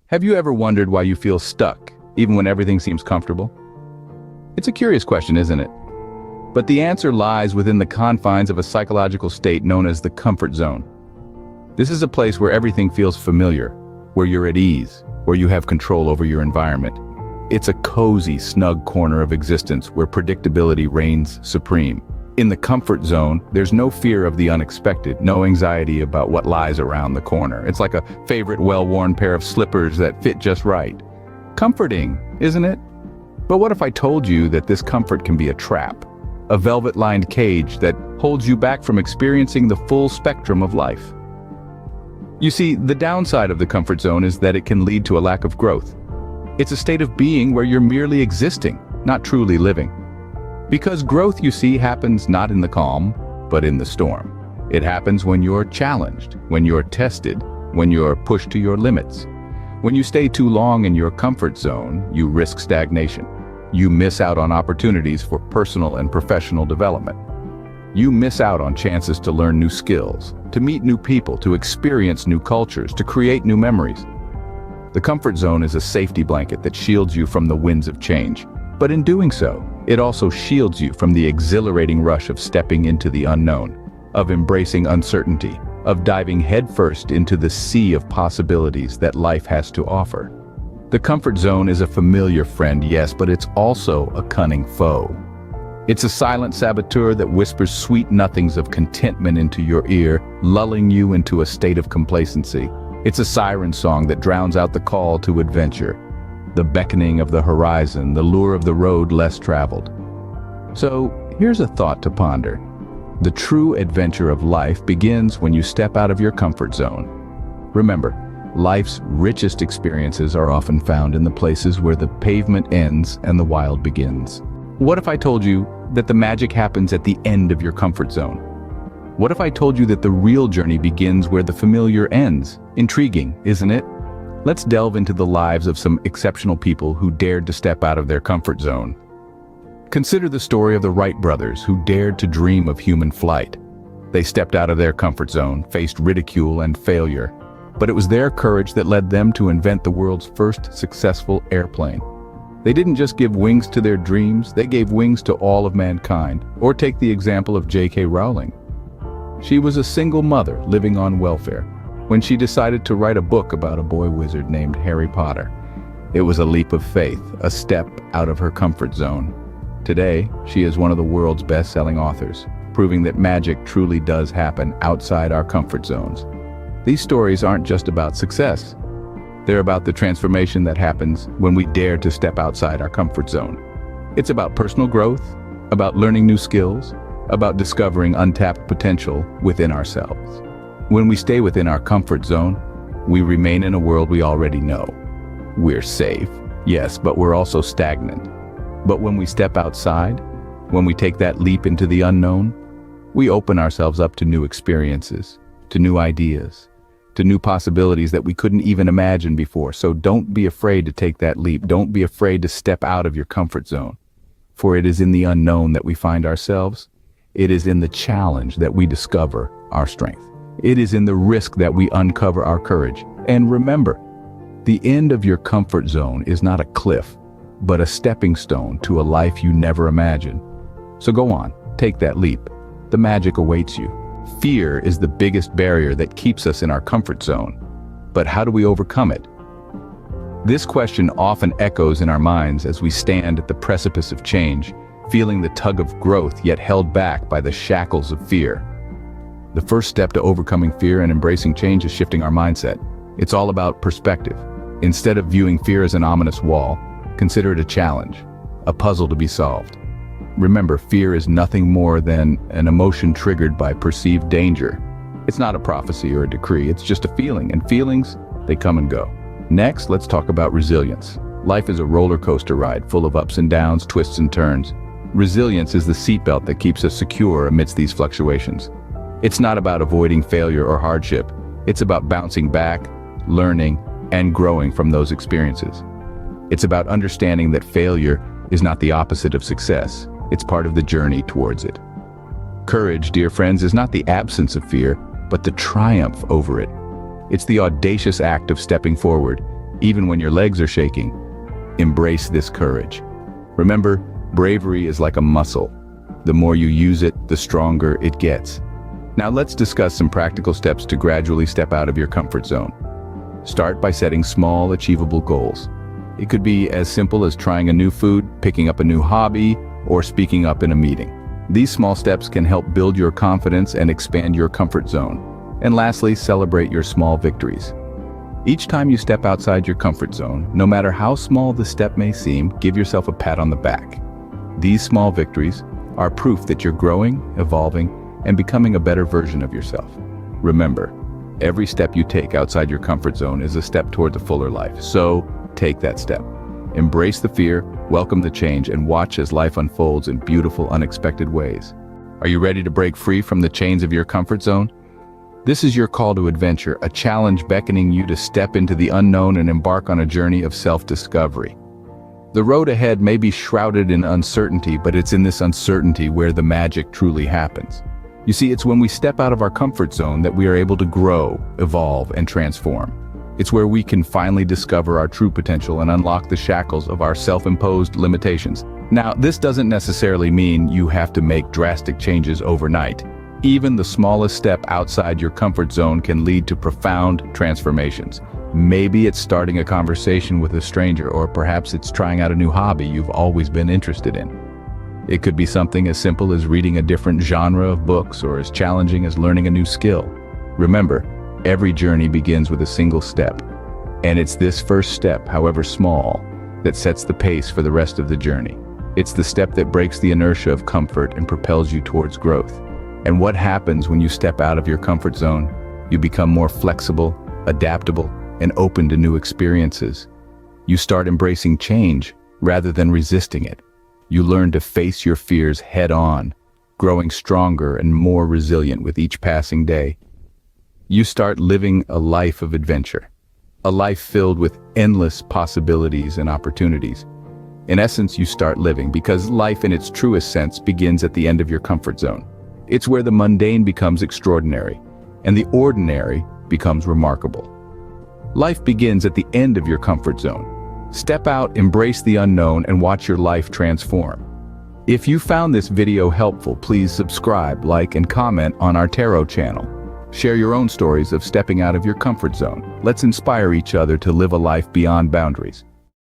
Have you ever wondered why you feel stuck, even when everything seems comfortable? It's a curious question, isn't it? But the answer lies within the confines of a psychological state known as the comfort zone. This is a place where everything feels familiar, where you're at ease, where you have control over your environment. It's a cozy, snug corner of existence where predictability reigns supreme. In the comfort zone, there's no fear of the unexpected, no anxiety about what lies around the corner. It's like a favorite well-worn pair of slippers that fit just right. Comforting, isn't it? But what if I told you that this comfort can be a trap, a velvet-lined cage that holds you back from experiencing the full spectrum of life? You see, the downside of the comfort zone is that it can lead to a lack of growth. It's a state of being where you're merely existing, not truly living. Because growth, you see, happens not in the calm, but in the storm. It happens when you're challenged, when you're tested, when you're pushed to your limits. When you stay too long in your comfort zone, you risk stagnation. You miss out on opportunities for personal and professional development. You miss out on chances to learn new skills, to meet new people, to experience new cultures, to create new memories. The comfort zone is a safety blanket that shields you from the winds of change. But in doing so, it also shields you from the exhilarating rush of stepping into the unknown, of embracing uncertainty, of diving headfirst into the sea of possibilities that life has to offer. The comfort zone is a familiar friend, yes, but it's also a cunning foe. It's a silent saboteur that whispers sweet nothings of contentment into your ear, lulling you into a state of complacency. It's a siren song that drowns out the call to adventure, the beckoning of the horizon, the lure of the road less traveled. So, here's a thought to ponder. The true adventure of life begins when you step out of your comfort zone. Remember, life's richest experiences are often found in the places where the pavement ends and the wild begins. What if I told you that the magic happens at the end of your comfort zone? What if I told you that the real journey begins where the familiar ends? Intriguing, isn't it? Let's delve into the lives of some exceptional people who dared to step out of their comfort zone. Consider the story of the Wright brothers who dared to dream of human flight. They stepped out of their comfort zone, faced ridicule and failure, but it was their courage that led them to invent the world's first successful airplane. They didn't just give wings to their dreams, they gave wings to all of mankind. Or take the example of J.K. Rowling. She was a single mother living on welfare when she decided to write a book about a boy wizard named Harry Potter. It was a leap of faith, a step out of her comfort zone. Today, she is one of the world's best-selling authors, proving that magic truly does happen outside our comfort zones. These stories aren't just about success. They're about the transformation that happens when we dare to step outside our comfort zone. It's about personal growth, about learning new skills, about discovering untapped potential within ourselves. When we stay within our comfort zone, we remain in a world we already know. We're safe, yes, but we're also stagnant. But when we step outside, when we take that leap into the unknown, we open ourselves up to new experiences, to new ideas, to new possibilities that we couldn't even imagine before. So don't be afraid to take that leap. Don't be afraid to step out of your comfort zone. For it is in the unknown that we find ourselves. It is in the challenge that we discover our strength. It is in the risk that we uncover our courage. And remember, the end of your comfort zone is not a cliff, but a stepping stone to a life you never imagined. So go on, take that leap. The magic awaits you. Fear is the biggest barrier that keeps us in our comfort zone. But how do we overcome it? This question often echoes in our minds as we stand at the precipice of change, feeling the tug of growth yet held back by the shackles of fear. The first step to overcoming fear and embracing change is shifting our mindset. It's all about perspective. Instead of viewing fear as an ominous wall, consider it a challenge, a puzzle to be solved. Remember, fear is nothing more than an emotion triggered by perceived danger. It's not a prophecy or a decree, it's just a feeling, and feelings, they come and go. Next, let's talk about resilience. Life is a roller coaster ride full of ups and downs, twists and turns. Resilience is the seatbelt that keeps us secure amidst these fluctuations. It's not about avoiding failure or hardship. It's about bouncing back, learning, and growing from those experiences. It's about understanding that failure is not the opposite of success. It's part of the journey towards it. Courage, dear friends, is not the absence of fear, but the triumph over it. It's the audacious act of stepping forward, even when your legs are shaking. Embrace this courage. Remember, bravery is like a muscle. The more you use it, the stronger it gets. Now let's discuss some practical steps to gradually step out of your comfort zone. Start by setting small, achievable goals. It could be as simple as trying a new food, picking up a new hobby, or speaking up in a meeting. These small steps can help build your confidence and expand your comfort zone. And lastly, celebrate your small victories. Each time you step outside your comfort zone, no matter how small the step may seem, give yourself a pat on the back. These small victories are proof that you're growing, evolving, and becoming a better version of yourself. Remember, every step you take outside your comfort zone is a step toward a fuller life, so take that step. Embrace the fear, welcome the change, and watch as life unfolds in beautiful, unexpected ways. Are you ready to break free from the chains of your comfort zone? This is your call to adventure, a challenge beckoning you to step into the unknown and embark on a journey of self-discovery. The road ahead may be shrouded in uncertainty, but it's in this uncertainty where the magic truly happens. You see, it's when we step out of our comfort zone that we are able to grow, evolve, and transform. It's where we can finally discover our true potential and unlock the shackles of our self-imposed limitations. Now, this doesn't necessarily mean you have to make drastic changes overnight. Even the smallest step outside your comfort zone can lead to profound transformations. Maybe it's starting a conversation with a stranger, or perhaps it's trying out a new hobby you've always been interested in. It could be something as simple as reading a different genre of books, or as challenging as learning a new skill. Remember, every journey begins with a single step, and it's this first step, however small, that sets the pace for the rest of the journey. It's the step that breaks the inertia of comfort and propels you towards growth. And what happens when you step out of your comfort zone? You become more flexible, adaptable, and open to new experiences. You start embracing change rather than resisting it. You learn to face your fears head-on, growing stronger and more resilient with each passing day. You start living a life of adventure, a life filled with endless possibilities and opportunities. In essence, you start living, because life in its truest sense begins at the end of your comfort zone. It's where the mundane becomes extraordinary, and the ordinary becomes remarkable. Life begins at the end of your comfort zone. Step out, embrace the unknown, and watch your life transform. If you found this video helpful, please subscribe, like, and comment on our tarot channel. Share your own stories of stepping out of your comfort zone. Let's inspire each other to live a life beyond boundaries.